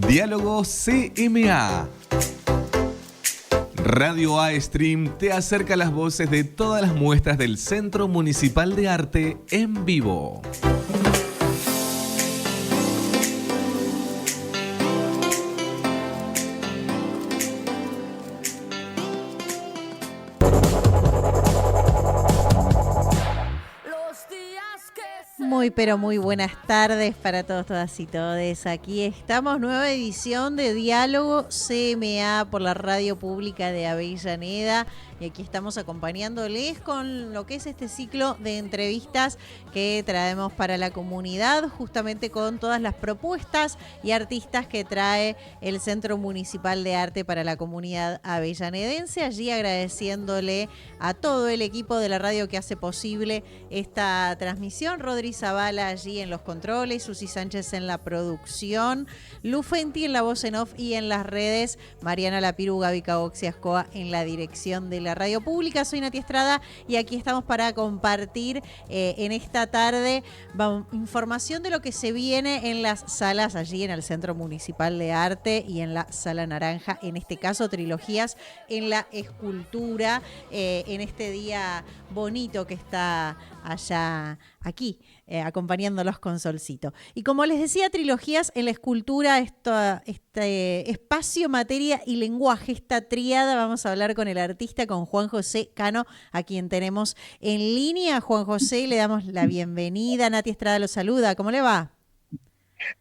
Diálogo CMA. Radio A-Stream te acerca las voces de todas las muestras del Centro Municipal de Arte en vivo. Muy pero muy buenas tardes para todos, todas y todes. Aquí estamos, nueva edición de Diálogo CMA por la Radio Pública de Avellaneda. Y aquí estamos acompañándoles con lo que es este ciclo de entrevistas que traemos para la comunidad, justamente con todas las propuestas y artistas que trae el Centro Municipal de Arte para la comunidad avellanedense. Allí agradeciéndole a todo el equipo de la radio que hace posible esta transmisión. Rodri Zavala allí en los controles, Susi Sánchez en la producción, Lu Fenti en la voz en off y en las redes, Mariana Lapiru, Gaby Caboxiascoa en la dirección de la radio pública. Soy Nati Estrada y aquí estamos para compartir en esta tarde información de lo que se viene en las salas allí en el Centro Municipal de Arte y en la Sala Naranja, en este caso trilogías en la escultura, en este día bonito que está allá aquí, acompañándolos con solcito. Y como les decía, trilogías en la escultura, este espacio, materia y lenguaje, esta tríada. Vamos a hablar con el artista, con Juan José Cano, a quien tenemos en línea. Juan José, le damos la bienvenida. Nati Estrada lo saluda. ¿Cómo le va?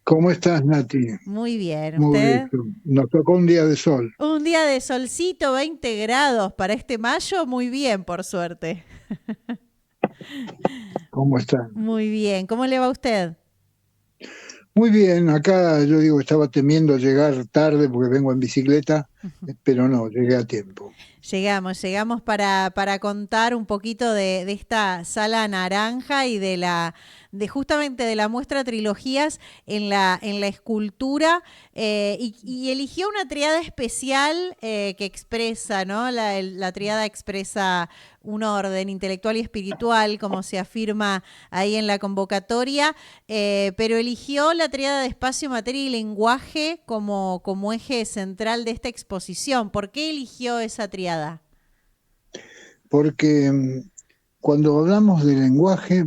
¿Cómo estás, Nati? Muy bien. Muy ¿Usted? bien. Nos tocó un día de sol. Un día de solcito, 20 grados para este mayo. Muy bien, por suerte. ¿Cómo están? Muy bien. ¿Cómo le va a usted? Muy bien. Acá yo digo, estaba temiendo llegar tarde porque vengo en bicicleta, pero no, llegué a tiempo. Llegamos para contar un poquito de esta Sala Naranja y justamente de la muestra Trilogías en la escultura, y eligió una triada especial que expresa, ¿no? La triada expresa un orden intelectual y espiritual, como se afirma ahí en la convocatoria, pero eligió la triada de espacio, materia y lenguaje como eje central de esta exposición. ¿Por qué eligió esa triada? Porque cuando hablamos de lenguaje,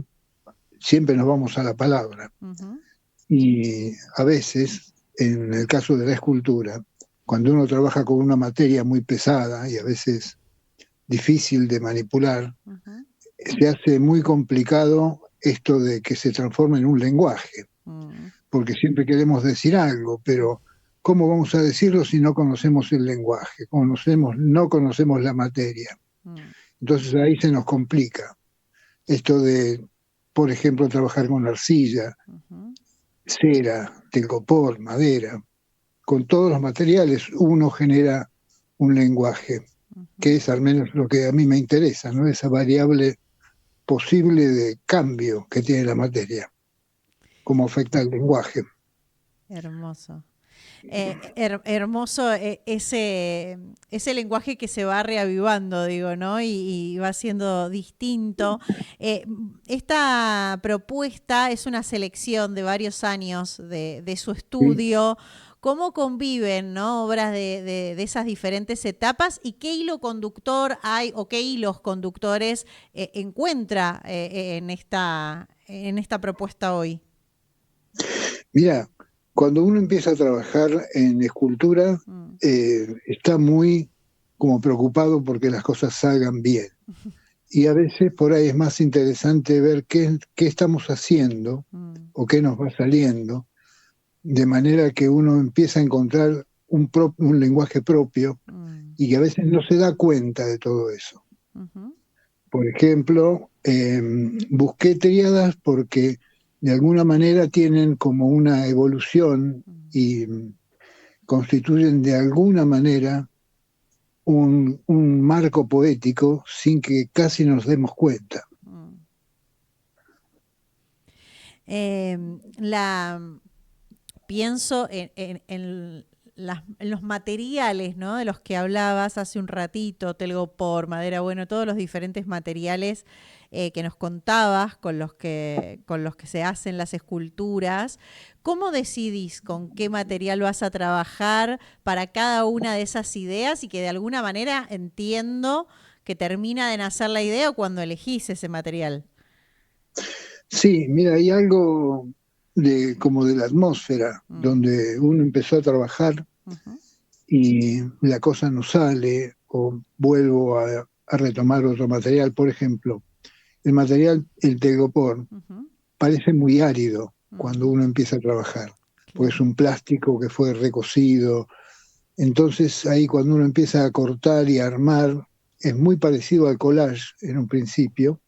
siempre nos vamos a la palabra. Uh-huh. Y a veces, en el caso de la escultura, cuando uno trabaja con una materia muy pesada y a veces difícil de manipular, uh-huh, se hace muy complicado esto de que se transforme en un lenguaje. Uh-huh. Porque siempre queremos decir algo, pero ¿cómo vamos a decirlo si no conocemos el lenguaje? No conocemos la materia. Entonces ahí se nos complica. Esto de, por ejemplo, trabajar con arcilla, cera, telgopor, madera. Con todos los materiales uno genera un lenguaje, que es al menos lo que a mí me interesa, ¿no? Esa variable posible de cambio que tiene la materia, cómo afecta el lenguaje. Hermoso. Hermoso ese lenguaje que se va reavivando, digo, ¿no? Y va siendo distinto. Esta propuesta es una selección de varios años de su estudio. Sí. ¿Cómo conviven, ¿no? Obras de esas diferentes etapas y qué hilo conductor hay o qué hilos conductores encuentra en esta propuesta hoy? Mira, cuando uno empieza a trabajar en escultura, está muy como preocupado porque las cosas salgan bien. Y a veces por ahí es más interesante ver qué estamos haciendo o qué nos va saliendo, de manera que uno empieza a encontrar un lenguaje propio y que a veces no se da cuenta de todo eso. Por ejemplo, busqué tríadas porque de alguna manera tienen como una evolución y constituyen de alguna manera un marco poético sin que casi nos demos cuenta. Pienso en los materiales, ¿no? De los que hablabas hace un ratito, telgopor, madera, bueno, todos los diferentes materiales que nos contabas con los que se hacen las esculturas. ¿Cómo decidís con qué material vas a trabajar para cada una de esas ideas y que de alguna manera entiendo que termina de nacer la idea cuando elegís ese material? Sí, mira, hay algo como de la atmósfera, donde uno empezó a trabajar y la cosa no sale, o vuelvo a retomar otro material. Por ejemplo, el material, el telgopor, parece muy árido cuando uno empieza a trabajar, porque es un plástico que fue recocido. Entonces ahí cuando uno empieza a cortar y a armar, es muy parecido al collage en un principio,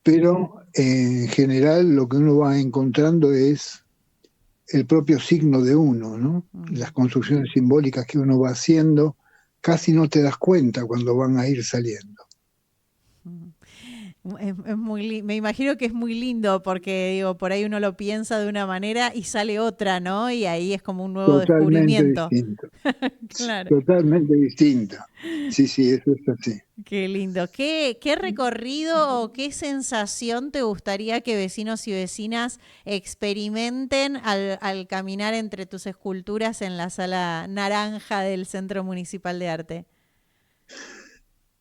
pero en general lo que uno va encontrando es el propio signo de uno, ¿no? Las construcciones simbólicas que uno va haciendo, casi no te das cuenta cuando van a ir saliendo. Me imagino que es muy lindo porque digo, por ahí uno lo piensa de una manera y sale otra, ¿no? Y ahí es como un nuevo Totalmente descubrimiento. distinto. Claro. Totalmente distinto. Sí, eso es así. Qué lindo. ¿Qué recorrido o qué sensación te gustaría que vecinos y vecinas experimenten al caminar entre tus esculturas en la sala naranja del Centro Municipal de Arte?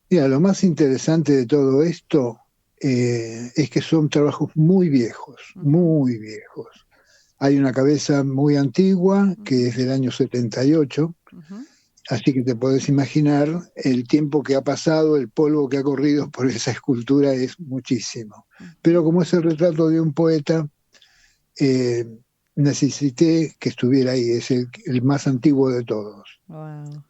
Mira, lo más interesante de todo esto es que son trabajos muy viejos, muy viejos. Hay una cabeza muy antigua que es del año 78, así que te podés imaginar el tiempo que ha pasado, el polvo que ha corrido por esa escultura es muchísimo. Pero como es el retrato de un poeta, necesité que estuviera ahí, es el más antiguo de todos. Wow.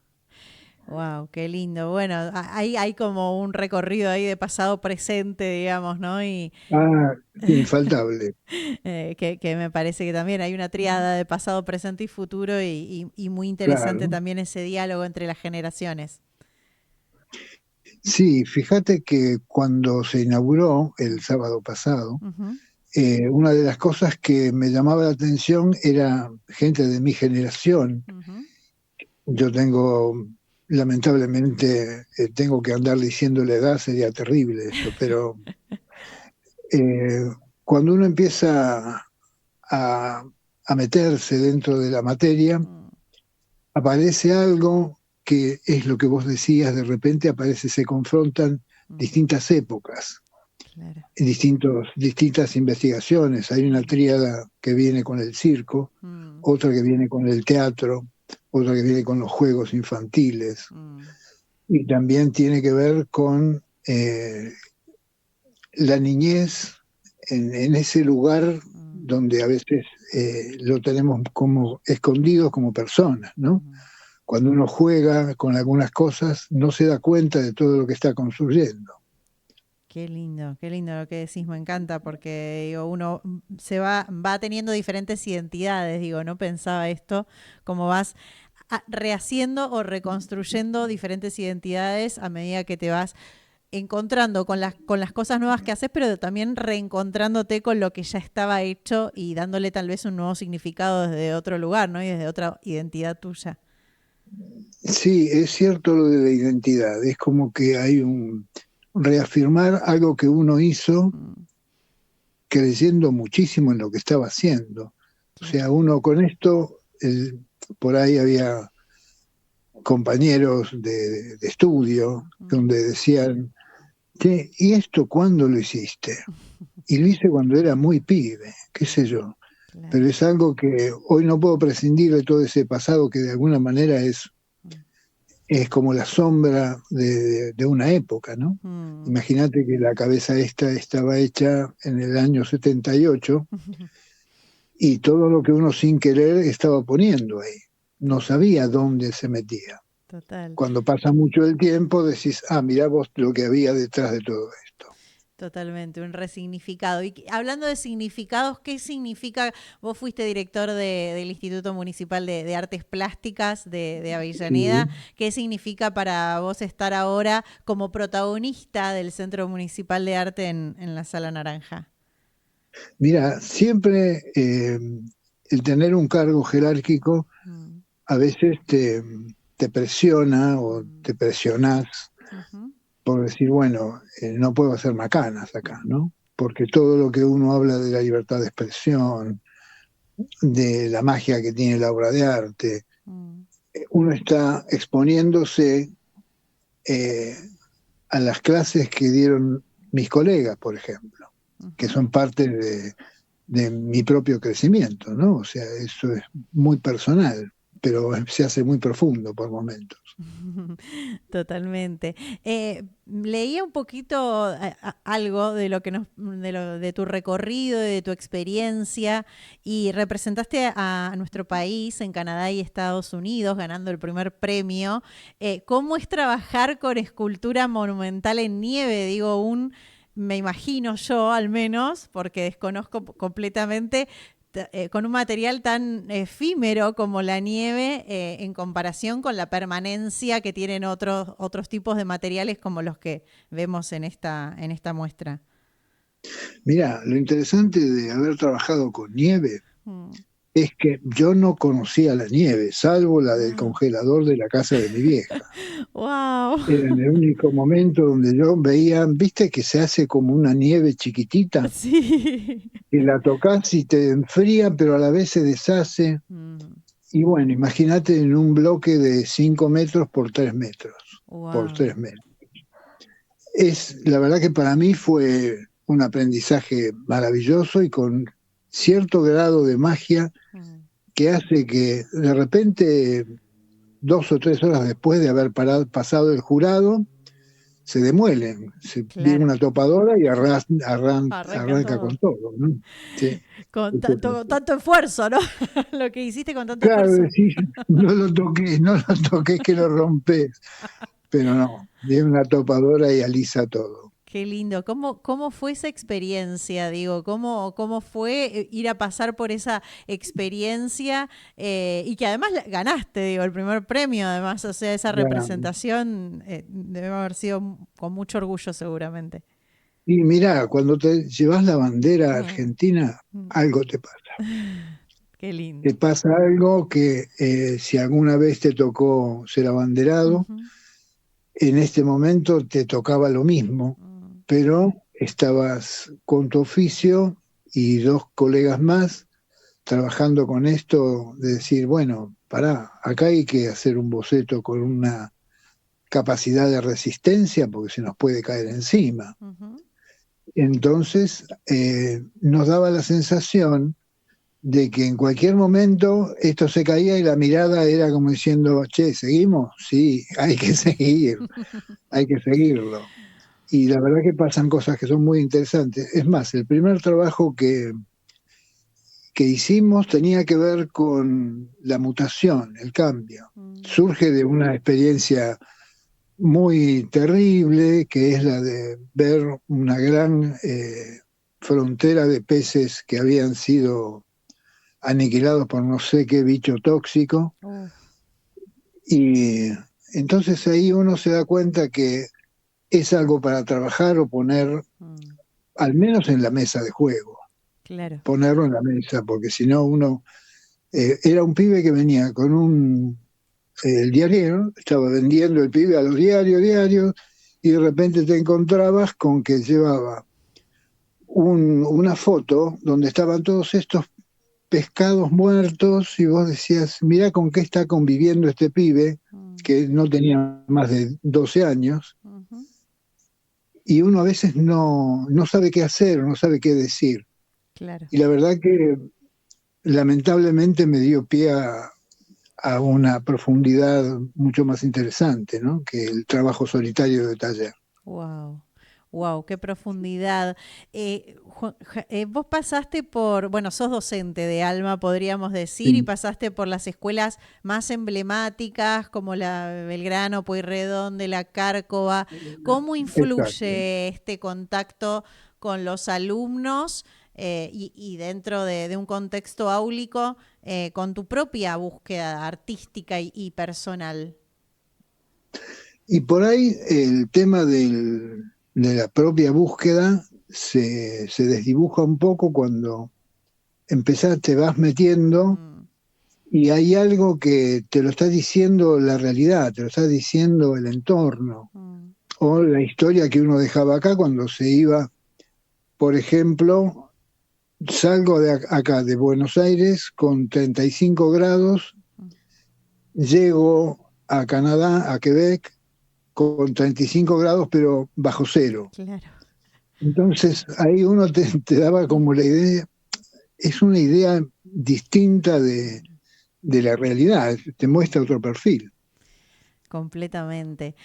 Wow, qué lindo. Bueno, hay como un recorrido ahí de pasado presente, digamos, ¿no? Y Infaltable. que me parece que también hay una tríada de pasado, presente y futuro y muy interesante Claro. también ese diálogo entre las generaciones. Sí, fíjate que cuando se inauguró el sábado pasado, una de las cosas que me llamaba la atención era gente de mi generación. Yo lamentablemente, tengo que andar diciendo la edad, sería terrible esto, pero cuando uno empieza a meterse dentro de la materia, aparece algo que es lo que vos decías, de repente se confrontan distintas épocas, Claro. distintas investigaciones. Hay una tríada que viene con el circo, otra que viene con el teatro, otra que viene con los juegos infantiles, y también tiene que ver con la niñez en ese lugar donde a veces lo tenemos como escondidos como personas, ¿no? Cuando uno juega con algunas cosas, no se da cuenta de todo lo que está construyendo. Qué lindo lo que decís, me encanta, porque digo, uno se va teniendo diferentes identidades, digo, no pensaba esto, como vas rehaciendo o reconstruyendo diferentes identidades a medida que te vas encontrando con las cosas nuevas que haces, pero también reencontrándote con lo que ya estaba hecho y dándole tal vez un nuevo significado desde otro lugar, ¿no? Y desde otra identidad tuya. Sí, es cierto lo de la identidad. Es como que hay un reafirmar algo que uno hizo creyendo muchísimo en lo que estaba haciendo. O sea, uno con esto, por ahí había compañeros de estudio donde decían, ¿y esto cuándo lo hiciste? Y lo hice cuando era muy pibe, qué sé yo. Claro. Pero es algo que hoy no puedo prescindir de todo ese pasado que de alguna manera es como la sombra de una época, ¿no? Imagínate que la cabeza esta estaba hecha en el año 78 y todo lo que uno sin querer estaba poniendo ahí. No sabía dónde se metía. Total. Cuando pasa mucho el tiempo decís, mirá vos lo que había detrás de todo esto. Totalmente, un resignificado. Y hablando de significados, ¿qué significa? Vos fuiste director del Instituto Municipal de Artes Plásticas de Avellaneda. Sí. ¿Qué significa para vos estar ahora como protagonista del Centro Municipal de Arte en la Sala Naranja? Mira, siempre el tener un cargo jerárquico a veces te presiona o te presionás. por decir, bueno, no puedo hacer macanas acá, ¿no? Porque todo lo que uno habla de la libertad de expresión, de la magia que tiene la obra de arte, uno está exponiéndose a las clases que dieron mis colegas, por ejemplo, que son parte de mi propio crecimiento, ¿no? O sea, eso es muy personal, pero se hace muy profundo por momentos. Totalmente. Leía un poquito algo de lo que de tu recorrido, de tu experiencia, y representaste a nuestro país en Canadá y Estados Unidos, ganando el primer premio. ¿Cómo es trabajar con escultura monumental en nieve? Digo, me imagino yo al menos, porque desconozco completamente, con un material tan efímero como la nieve, en comparación con la permanencia que tienen otros tipos de materiales como los que vemos en esta muestra. Mira, lo interesante de haber trabajado con nieve es que yo no conocía la nieve, salvo la del congelador de la casa de mi vieja. ¡Wow! Era en el único momento donde yo veía, viste que se hace como una nieve chiquitita, sí. que la tocas y te enfría, pero a la vez se deshace. Y bueno, imagínate en un bloque de 5 metros por 3 metros. Wow. Por 3 metros. La verdad que para mí fue un aprendizaje maravilloso y con cierto grado de magia que hace que de repente 2 o 3 horas después de haber pasado el jurado, se demuelen, viene una topadora y arranca con todo, ¿no? Sí. Con tanto esfuerzo, ¿no? Lo que hiciste con tanto claro, esfuerzo. Decís, no lo toques que lo rompes, pero no, viene una topadora y alisa todo. Qué lindo. ¿Cómo fue esa experiencia? Digo, ¿cómo fue ir a pasar por esa experiencia y que además ganaste, digo, el primer premio, además, o sea, esa representación debe haber sido con mucho orgullo seguramente. Y mirá, cuando te llevas la bandera argentina, algo te pasa. Qué lindo. Te pasa algo que si alguna vez te tocó ser abanderado, en este momento te tocaba lo mismo, pero estabas con tu oficio y 2 colegas más trabajando con esto de decir, bueno, pará, acá hay que hacer un boceto con una capacidad de resistencia porque se nos puede caer encima. Entonces nos daba la sensación de que en cualquier momento esto se caía y la mirada era como diciendo, che, ¿seguimos? Sí, hay que seguir, hay que seguirlo. Y la verdad que pasan cosas que son muy interesantes. Es más, el primer trabajo que hicimos tenía que ver con la mutación, el cambio. Surge de una experiencia muy terrible, que es la de ver una gran frontera de peces que habían sido aniquilados por no sé qué bicho tóxico. Y entonces ahí uno se da cuenta que es algo para trabajar o poner al menos en la mesa de juego. Claro. Ponerlo en la mesa, porque si no uno... era un pibe que venía con el diario, estaba vendiendo el pibe a los diarios, y de repente te encontrabas con que llevaba una foto donde estaban todos estos pescados muertos y vos decías, mirá con qué está conviviendo este pibe, que no tenía más de 12 años, y uno a veces no sabe qué hacer, no sabe qué decir. Claro. Y la verdad que lamentablemente me dio pie a una profundidad mucho más interesante, ¿no?, que el trabajo solitario de taller. Wow, qué profundidad. Vos pasaste sos docente de Alma, podríamos decir, y pasaste por las escuelas más emblemáticas como la Belgrano, Pueyrredón, de la Cárcova. ¿Cómo influye este contacto con los alumnos y dentro de un contexto áulico con tu propia búsqueda artística y personal? Y por ahí el tema de la propia búsqueda se desdibuja un poco cuando te vas metiendo y hay algo que te lo está diciendo la realidad, te lo está diciendo el entorno, o la historia que uno dejaba acá cuando se iba, por ejemplo, salgo de acá, de Buenos Aires, con 35 grados, llego a Canadá, a Quebec, con 35 grados, pero bajo cero. Claro. Entonces, ahí uno te daba como la idea, es una idea distinta de la realidad, te muestra otro perfil. Completamente.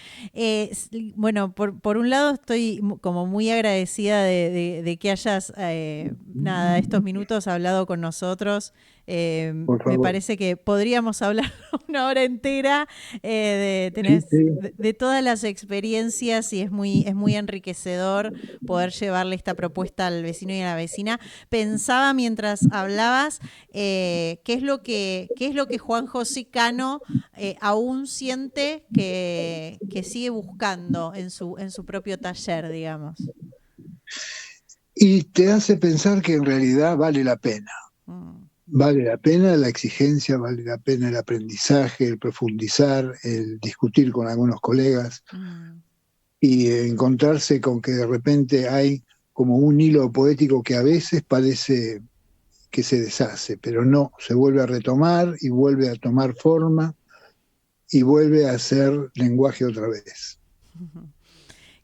Bueno, por un lado estoy como muy agradecida de que hayas, estos minutos hablado con nosotros. Me parece que podríamos hablar una hora entera de todas las experiencias y es muy enriquecedor poder llevarle esta propuesta al vecino y a la vecina. Pensaba mientras hablabas qué es lo que Juan José Cano aún siente que sigue buscando en su propio taller, digamos. Y te hace pensar que en realidad vale la pena. Vale la pena la exigencia, vale la pena el aprendizaje, el profundizar, el discutir con algunos colegas y encontrarse con que de repente hay como un hilo poético que a veces parece que se deshace, pero no, se vuelve a retomar y vuelve a tomar forma y vuelve a hacer lenguaje otra vez.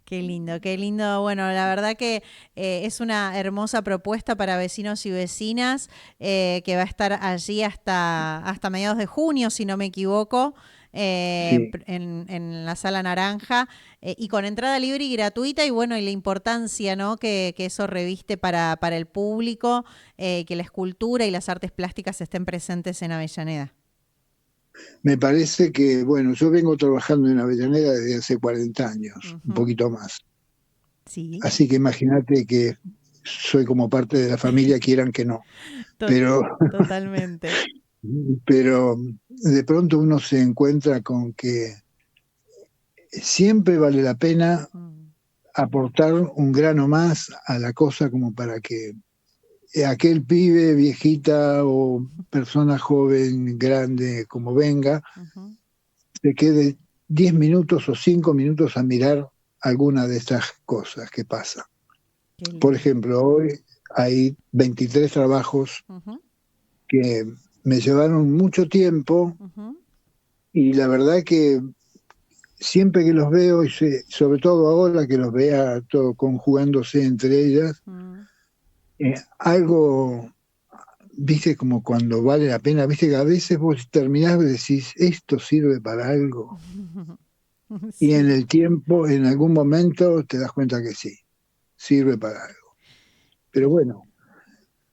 Qué lindo, qué lindo. Bueno, la verdad que es una hermosa propuesta para vecinos y vecinas que va a estar allí hasta mediados de junio, si no me equivoco, Sí. en la Sala Naranja y con entrada libre y gratuita y bueno, y la importancia, ¿no?, que eso reviste para el público, que la escultura y las artes plásticas estén presentes en Avellaneda. Me parece que, bueno, yo vengo trabajando en Avellaneda desde hace 40 años, un poquito más. Sí. Así que imagínate que soy como parte de la familia, quieran que no. Totalmente. Pero de pronto uno se encuentra con que siempre vale la pena aportar un grano más a la cosa como para que aquel pibe, viejita o persona joven, grande, como venga, se quede 10 minutos o 5 minutos a mirar alguna de estas cosas que pasan. Por ejemplo, hoy hay 23 trabajos que me llevaron mucho tiempo y la verdad que siempre que los veo, y sobre todo ahora que los vea todo conjugándose entre ellas, algo, viste, como cuando vale la pena, viste que a veces vos terminás y decís, esto sirve para algo. Sí. Y en el tiempo, en algún momento, te das cuenta que sí, sirve para algo. Pero bueno,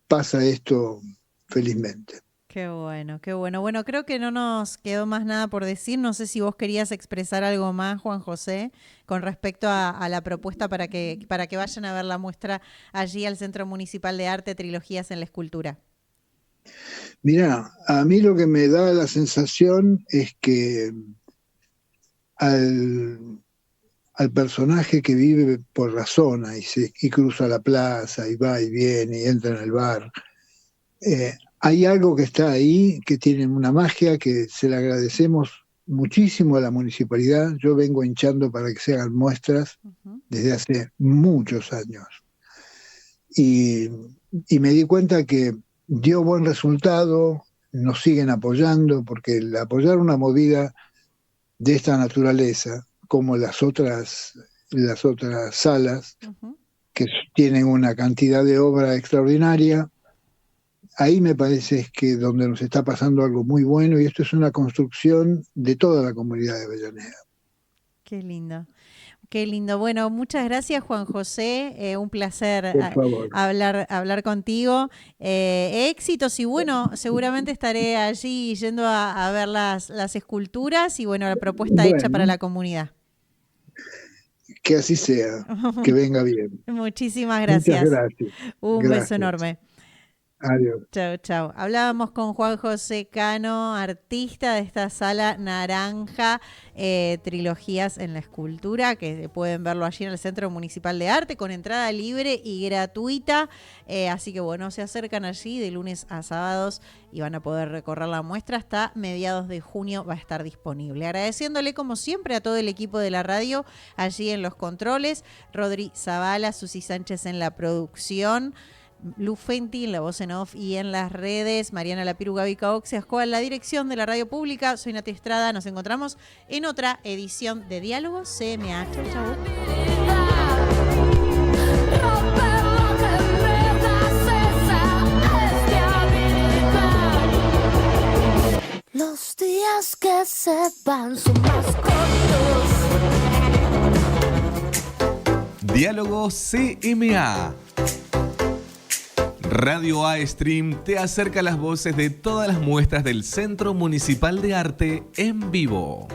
pasa esto felizmente. Qué bueno, qué bueno. Bueno, creo que no nos quedó más nada por decir. No sé si vos querías expresar algo más, Juan José, con respecto a la propuesta para que vayan a ver la muestra allí al Centro Municipal de Arte, Trilogías en la Escultura. Mirá, a mí lo que me da la sensación es que al personaje que vive por la zona y cruza la plaza y va y viene y entra en el bar, hay algo que está ahí, que tiene una magia que se le agradecemos muchísimo a la municipalidad. Yo vengo hinchando para que se hagan muestras desde hace muchos años. Y me di cuenta que dio buen resultado, nos siguen apoyando, porque el apoyar una movida de esta naturaleza, como las otras salas, que tienen una cantidad de obra extraordinaria, ahí me parece que donde nos está pasando algo muy bueno, y esto es una construcción de toda la comunidad de Avellaneda. Qué lindo. Qué lindo. Bueno, muchas gracias, Juan José. Un placer hablar contigo. Éxitos y bueno, seguramente estaré allí yendo a ver las esculturas y bueno, la propuesta hecha para la comunidad. Que así sea, que venga bien. Muchísimas gracias. Muchas gracias. Un beso enorme. Adiós. Chau, chau. Hablábamos con Juan José Cano, artista de esta sala naranja, Trilogías en la Escultura, que pueden verlo allí en el Centro Municipal de Arte, con entrada libre y gratuita. Así que bueno, se acercan allí de lunes a sábados y van a poder recorrer la muestra. Hasta mediados de junio va a estar disponible. Agradeciéndole como siempre a todo el equipo de la radio allí en los controles, Rodri Zavala, Susi Sánchez en la producción, Lu Fenti en la voz en off y en las redes, Mariana Lapiru, Gaby Caoxiascoa en la dirección de la radio pública. Soy Nati Estrada, nos encontramos en otra edición de Diálogo CMA. Chau, chau. Los días que se van son más cortos. Diálogo CMA. Radio A Stream te acerca las voces de todas las muestras del Centro Municipal de Arte en vivo.